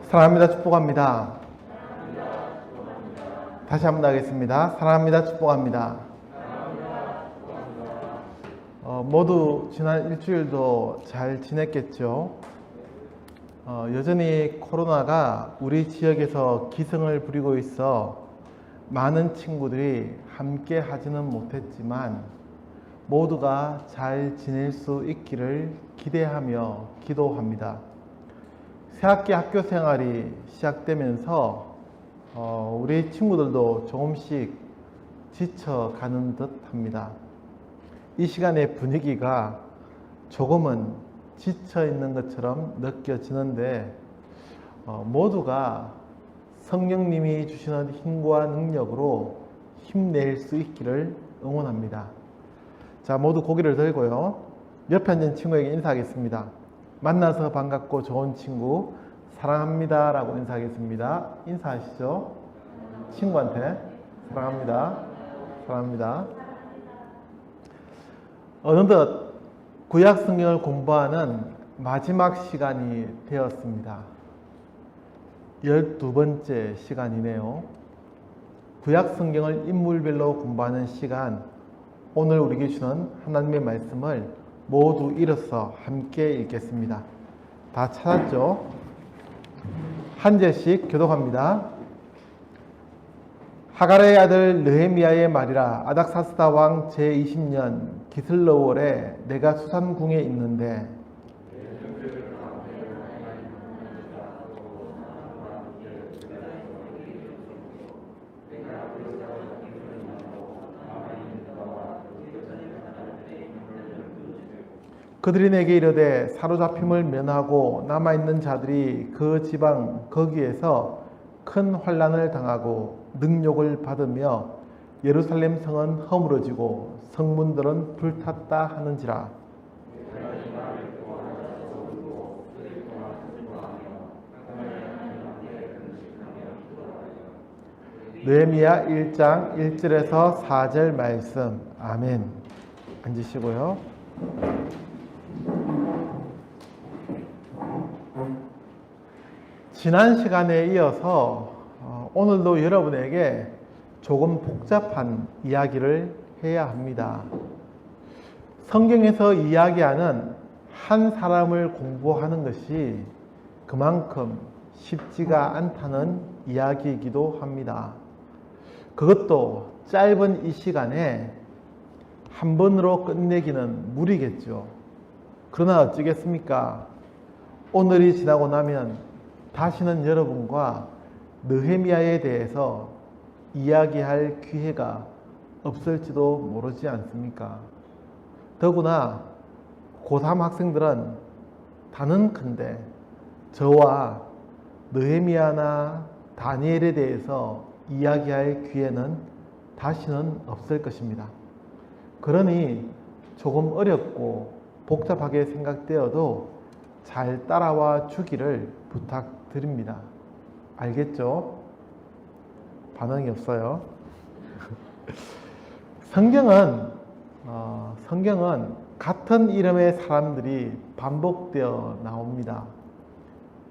사랑합니다. 축복합니다. 다시 한번 하겠습니다. 사랑합니다. 축복합니다. 모두 지난 일주일도 잘 지냈겠죠? 여전히 코로나가 우리 지역에서 기승을 부리고 있어 많은 친구들이 함께 하지는 못했지만 모두가 잘 지낼 수 있기를 기대하며 기도합니다. 새학기 학교 생활이 시작되면서 우리 친구들도 조금씩 지쳐가는 듯 합니다. 이 시간의 분위기가 조금은 지쳐 있는 것처럼 느껴지는데 모두가 성령님이 주시는 힘과 능력으로 힘낼 수 있기를 응원합니다. 자, 모두 고개를 들고요. 옆에 앉은 친구에게 인사하겠습니다. 만나서 반갑고 좋은 친구, 사랑합니다 라고 인사하겠습니다. 인사하시죠. 친구한테 사랑합니다. 사랑합니다. 어느덧 구약 성경을 공부하는 마지막 시간이 되었습니다. 12번째 시간이네요. 구약 성경을 인물별로 공부하는 시간, 오늘 우리에게 주는 하나님의 말씀을 모두 일어서 함께 읽겠습니다. 다 찾았죠? 한 절씩 교독합니다. 하갈의 아들 느헤미야의 말이라. 아닥사스다 왕 제20년 기슬러월에 내가 수산궁에 있는데 그들이 내게 이르되 사로잡힘을 면하고 남아있는 자들이 그 지방 거기에서 큰 환난을 당하고 능욕을 받으며 예루살렘 성은 허물어지고 성문들은 불탔다 하는지라. 느헤미야 1장 1절에서 4절 말씀. 아멘. 앉으시고요. 지난 시간에 이어서 오늘도 여러분에게 조금 복잡한 이야기를 해야 합니다. 성경에서 이야기하는 한 사람을 공부하는 것이 그만큼 쉽지가 않다는 이야기이기도 합니다. 그것도 짧은 이 시간에 한 번으로 끝내기는 무리겠죠. 그러나 어찌겠습니까? 오늘이 지나고 나면 다시는 여러분과 느헤미야에 대해서 이야기할 기회가 없을지도 모르지 않습니까? 더구나 고3 학생들은 단언컨대 저와 느헤미야나 다니엘에 대해서 이야기할 기회는 다시는 없을 것입니다. 그러니 조금 어렵고 복잡하게 생각되어도 잘 따라와 주기를 부탁드립니다. 알겠죠? 반응이 없어요. 성경은 같은 이름의 사람들이 반복되어 나옵니다.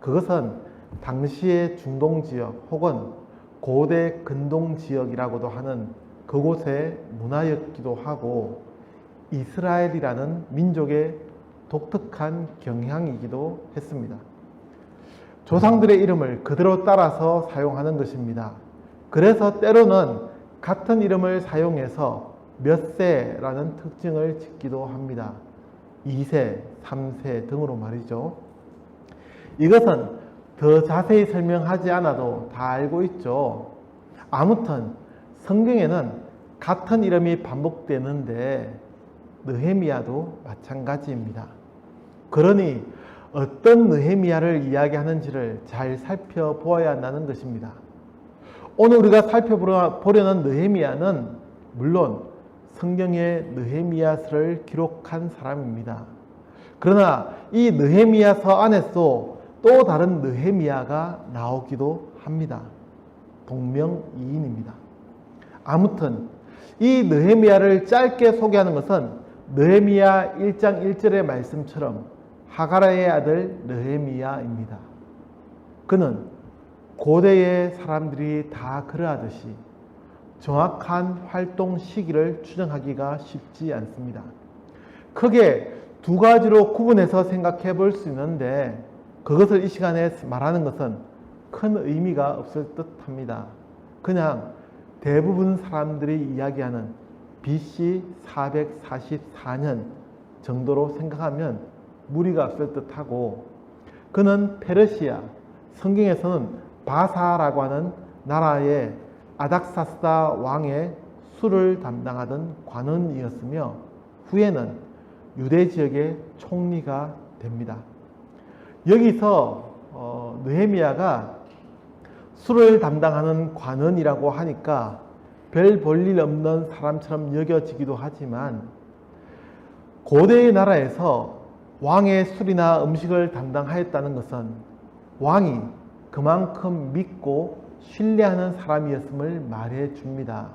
그것은 당시의 중동 지역 혹은 고대 근동 지역이라고도 하는 그곳의 문화였기도 하고 이스라엘이라는 민족의 독특한 경향이기도 했습니다. 조상들의 이름을 그대로 따라서 사용하는 것입니다. 그래서 때로는 같은 이름을 사용해서 몇 세라는 특징을 짓기도 합니다. 2세, 3세 등으로 말이죠. 이것은 더 자세히 설명하지 않아도 다 알고 있죠. 아무튼 성경에는 같은 이름이 반복되는데 느헤미야도 마찬가지입니다. 그러니 어떤 느헤미야를 이야기하는지를 잘 살펴보아야 한다는 것입니다. 오늘 우리가 살펴보려는 느헤미야는 물론 성경의 느헤미야서를 기록한 사람입니다. 그러나 이 느헤미야서 안에서 또 다른 느헤미야가 나오기도 합니다. 동명이인입니다. 아무튼 이 느헤미야를 짧게 소개하는 것은 느헤미야 1장 1절의 말씀처럼 하갈의 아들 느헤미야입니다. 그는 고대의 사람들이 다 그러하듯이 정확한 활동 시기를 추정하기가 쉽지 않습니다. 크게 두 가지로 구분해서 생각해 볼 수 있는데 그것을 이 시간에 말하는 것은 큰 의미가 없을 듯 합니다. 그냥 대부분 사람들이 이야기하는 BC 444년 정도로 생각하면 무리가 없을 듯하고, 그는 페르시아, 성경에서는 바사라고 하는 나라의 아닥사스다 왕의 수를 담당하던 관원이었으며 후에는 유대 지역의 총리가 됩니다. 여기서 느헤미야가 수를 담당하는 관원이라고 하니까 별 볼일 없는 사람처럼 여겨지기도 하지만, 고대의 나라에서 왕의 술이나 음식을 담당하였다는 것은 왕이 그만큼 믿고 신뢰하는 사람이었음을 말해 줍니다.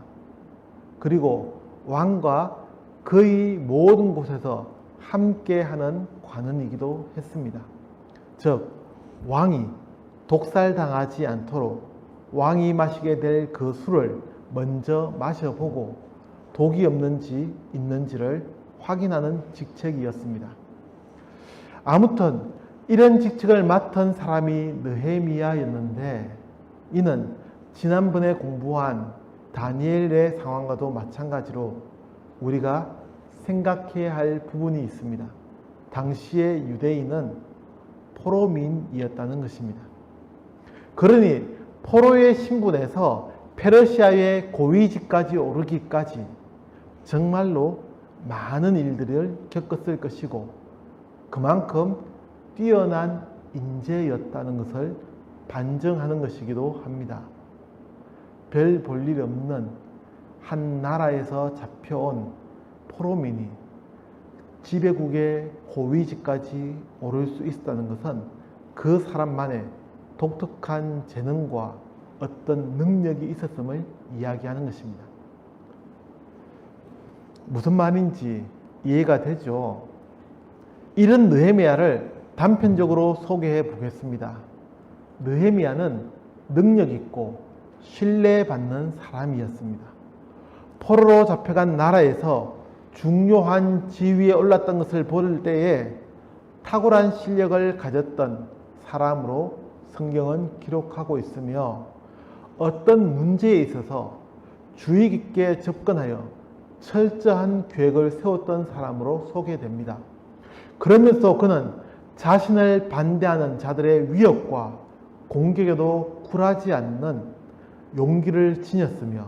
그리고 왕과 거의 모든 곳에서 함께하는 관원이기도 했습니다. 즉, 왕이 독살당하지 않도록 왕이 마시게 될 그 술을 먼저 마셔보고 독이 없는지 있는지를 확인하는 직책이었습니다. 아무튼 이런 직책을 맡은 사람이 느헤미야였는데, 이는 지난번에 공부한 다니엘의 상황과도 마찬가지로 우리가 생각해야 할 부분이 있습니다. 당시의 유대인은 포로민이었다는 것입니다. 그러니 포로의 신분에서 페르시아의 고위직까지 오르기까지 정말로 많은 일들을 겪었을 것이고 그만큼 뛰어난 인재였다는 것을 반증하는 것이기도 합니다. 별 볼일 없는 한 나라에서 잡혀온 포로민이 지배국의 고위직까지 오를 수 있었다는 것은 그 사람만의 독특한 재능과 어떤 능력이 있었음을 이야기하는 것입니다. 무슨 말인지 이해가 되죠? 이런 느헤미야를 단편적으로 소개해 보겠습니다. 느헤미야는 능력 있고 신뢰받는 사람이었습니다. 포로로 잡혀간 나라에서 중요한 지위에 올랐던 것을 볼 때에 탁월한 실력을 가졌던 사람으로 성경은 기록하고 있으며, 어떤 문제에 있어서 주의 깊게 접근하여 철저한 계획을 세웠던 사람으로 소개됩니다. 그러면서 그는 자신을 반대하는 자들의 위협과 공격에도 굴하지 않는 용기를 지녔으며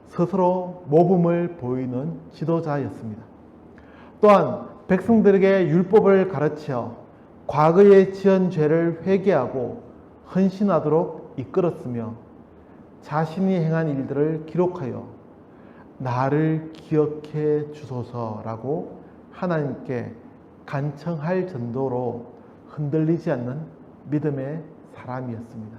스스로 모범을 보이는 지도자였습니다. 또한 백성들에게 율법을 가르쳐 과거에 지은 죄를 회개하고 헌신하도록 이끌었으며 자신이 행한 일들을 기록하여 나를 기억해 주소서라고 하나님께 간청할 정도로 흔들리지 않는 믿음의 사람이었습니다.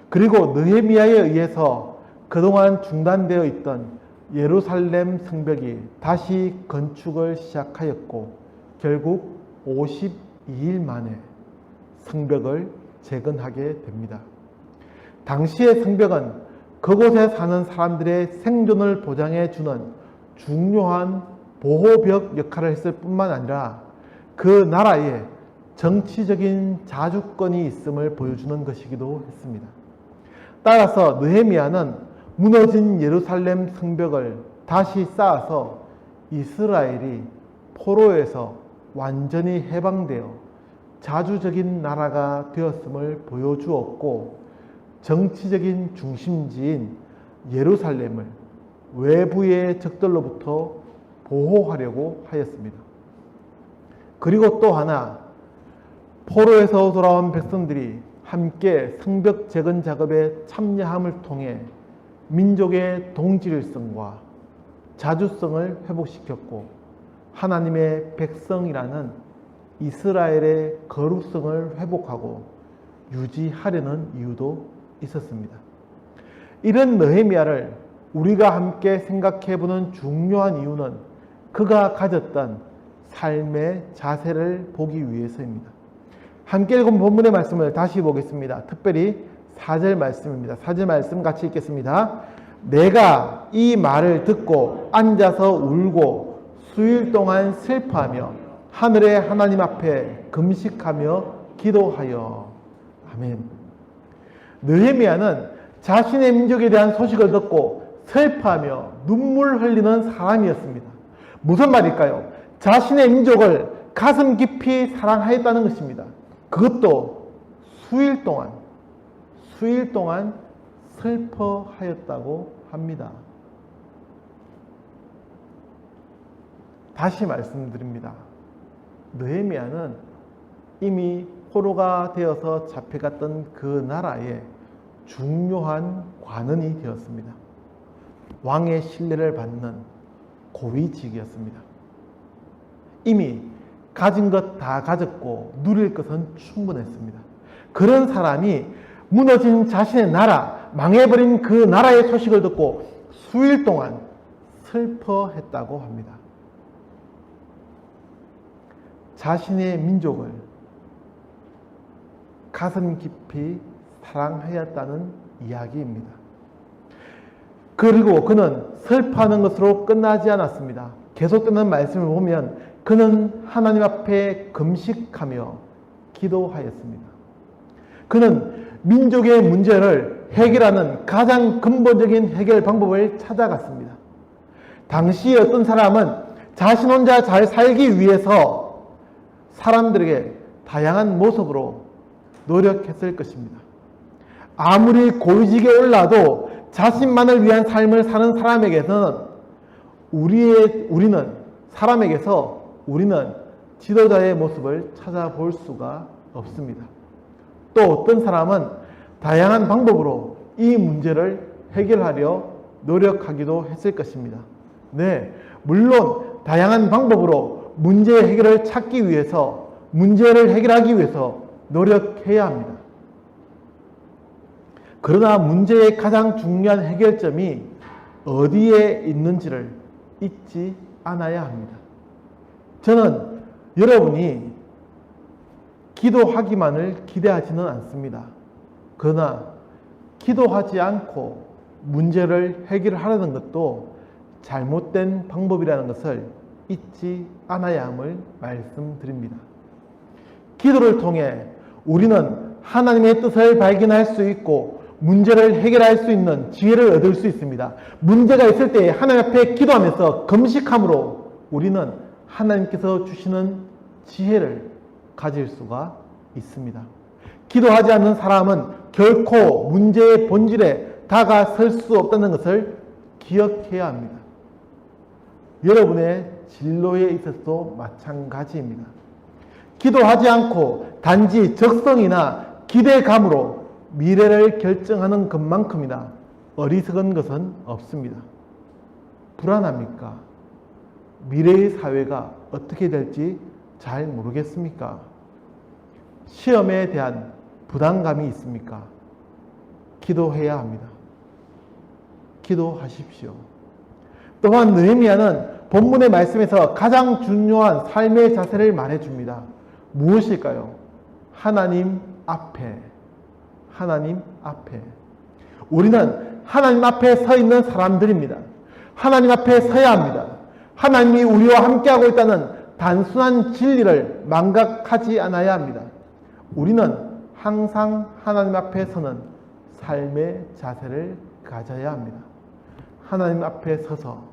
그리고 느헤미야에 의해서 그동안 중단되어 있던 예루살렘 성벽이 다시 건축을 시작하였고 결국 52일 만에 성벽을 재건하게 됩니다. 당시의 성벽은 그곳에 사는 사람들의 생존을 보장해 주는 중요한 보호벽 역할을 했을 뿐만 아니라 그 나라에 정치적인 자주권이 있음을 보여주는 것이기도 했습니다. 따라서 느헤미야는 무너진 예루살렘 성벽을 다시 쌓아서 이스라엘이 포로에서 완전히 해방되어 자주적인 나라가 되었음을 보여주었고, 정치적인 중심지인 예루살렘을 외부의 적들로부터 보호하려고 하였습니다. 그리고 또 하나, 포로에서 돌아온 백성들이 함께 성벽 재건 작업에 참여함을 통해 민족의 동질성과 자주성을 회복시켰고 하나님의 백성이라는 이스라엘의 거룩성을 회복하고 유지하려는 이유도 있었습니다. 이런 느헤미야를 우리가 함께 생각해보는 중요한 이유는 그가 가졌던 삶의 자세를 보기 위해서입니다. 함께 읽은 본문의 말씀을 다시 보겠습니다. 특별히 4절 말씀입니다. 4절 말씀 같이 읽겠습니다. 내가 이 말을 듣고 앉아서 울고 수일 동안 슬퍼하며 하늘의 하나님 앞에 금식하며 기도하여. 아멘. 느헤미야는 자신의 민족에 대한 소식을 듣고 슬퍼하며 눈물 흘리는 사람이었습니다. 무슨 말일까요? 자신의 민족을 가슴 깊이 사랑하였다는 것입니다. 그것도 수일 동안 슬퍼하였다고 합니다. 다시 말씀드립니다. 느헤미야는 이미 포로가 되어서 잡혀갔던 그 나라의 중요한 관원이 되었습니다. 왕의 신뢰를 받는 고위직이었습니다. 이미 가진 것 다 가졌고 누릴 것은 충분했습니다. 그런 사람이 무너진 자신의 나라, 망해버린 그 나라의 소식을 듣고 수일 동안 슬퍼했다고 합니다. 자신의 민족을 가슴 깊이 사랑하였다는 이야기입니다. 그리고 그는 슬퍼하는 것으로 끝나지 않았습니다. 계속되는 말씀을 보면 그는 하나님 앞에 금식하며 기도하였습니다. 그는 민족의 문제를 해결하는 가장 근본적인 해결 방법을 찾아갔습니다. 당시 어떤 사람은 자신 혼자 잘 살기 위해서 사람들에게 다양한 모습으로 노력했을 것입니다. 아무리 고위직에 올라도 자신만을 위한 삶을 사는 사람에게서는 우리는 지도자의 모습을 찾아볼 수가 없습니다. 또 어떤 사람은 다양한 방법으로 이 문제를 해결하려 노력하기도 했을 것입니다. 네, 물론 다양한 방법으로 문제 해결을 찾기 위해서, 문제를 해결하기 위해서 노력해야 합니다. 그러나 문제의 가장 중요한 해결점이 어디에 있는지를 잊지 않아야 합니다. 저는 여러분이 기도하기만을 기대하지는 않습니다. 그러나 기도하지 않고 문제를 해결하려는 것도 잘못된 방법이라는 것을 잊지 않아야 함을 말씀드립니다. 기도를 통해 우리는 하나님의 뜻을 발견할 수 있고 문제를 해결할 수 있는 지혜를 얻을 수 있습니다. 문제가 있을 때 하나님 앞에 기도하면서 금식함으로 우리는 하나님께서 주시는 지혜를 가질 수가 있습니다. 기도하지 않는 사람은 결코 문제의 본질에 다가설 수 없다는 것을 기억해야 합니다. 여러분의 진로에 있어서도 마찬가지입니다. 기도하지 않고 단지 적성이나 기대감으로 미래를 결정하는 것만큼이나 어리석은 것은 없습니다. 불안합니까? 미래의 사회가 어떻게 될지 잘 모르겠습니까? 시험에 대한 부담감이 있습니까? 기도해야 합니다. 기도하십시오. 또한 느헤미야는 본문의 말씀에서 가장 중요한 삶의 자세를 말해줍니다. 무엇일까요? 하나님 앞에. 하나님 앞에. 우리는 하나님 앞에 서 있는 사람들입니다. 하나님 앞에 서야 합니다. 하나님이 우리와 함께하고 있다는 단순한 진리를 망각하지 않아야 합니다. 우리는 항상 하나님 앞에 서는 삶의 자세를 가져야 합니다. 하나님 앞에 서서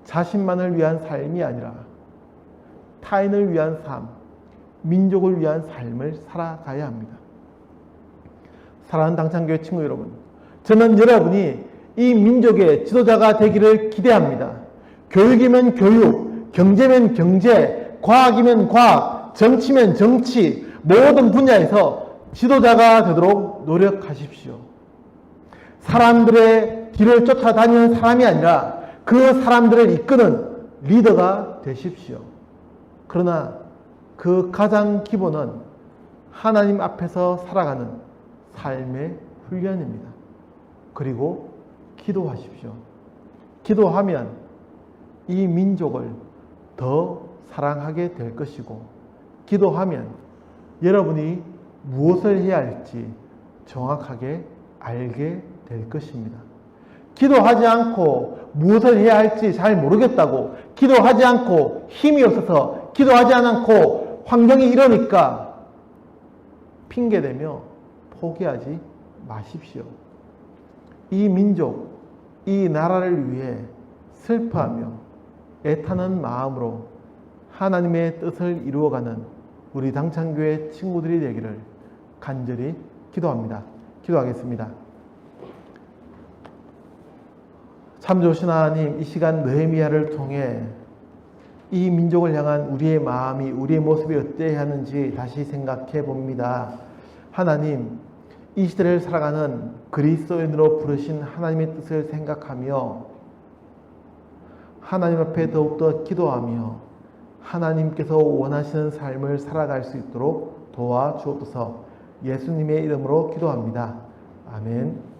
자신만을 위한 삶이 아니라 타인을 위한 삶, 민족을 위한 삶을 살아가야 합니다. 사랑하는 당찬교회 친구 여러분, 저는 여러분이 이 민족의 지도자가 되기를 기대합니다. 교육이면 교육, 경제면 경제, 과학이면 과학, 정치면 정치, 모든 분야에서 지도자가 되도록 노력하십시오. 사람들의 뒤를 쫓아다니는 사람이 아니라 그 사람들을 이끄는 리더가 되십시오. 그러나 그 가장 기본은 하나님 앞에서 살아가는 삶의 훈련입니다. 그리고 기도하십시오. 기도하면 이 민족을 더 사랑하게 될 것이고, 기도하면 여러분이 무엇을 해야 할지 정확하게 알게 될 것입니다. 기도하지 않고 무엇을 해야 할지 잘 모르겠다고, 기도하지 않고 힘이 없어서, 기도하지 않고 환경이 이러니까 핑계대며 포기하지 마십시오. 이 민족, 이 나라를 위해 슬퍼하며 애타는 마음으로 하나님의 뜻을 이루어가는 우리 당창교회 친구들이 되기를 간절히 기도합니다. 기도하겠습니다. 참 좋으신 하나님, 이 시간 느헤미야를 통해 이 민족을 향한 우리의 마음이, 우리의 모습이 어때야 하는지 다시 생각해 봅니다. 하나님, 이 시대를 살아가는 그리스도인으로 부르신 하나님의 뜻을 생각하며 하나님 앞에 더욱더 기도하며 하나님께서 원하시는 삶을 살아갈 수 있도록 도와주옵소서. 예수님의 이름으로 기도합니다. 아멘.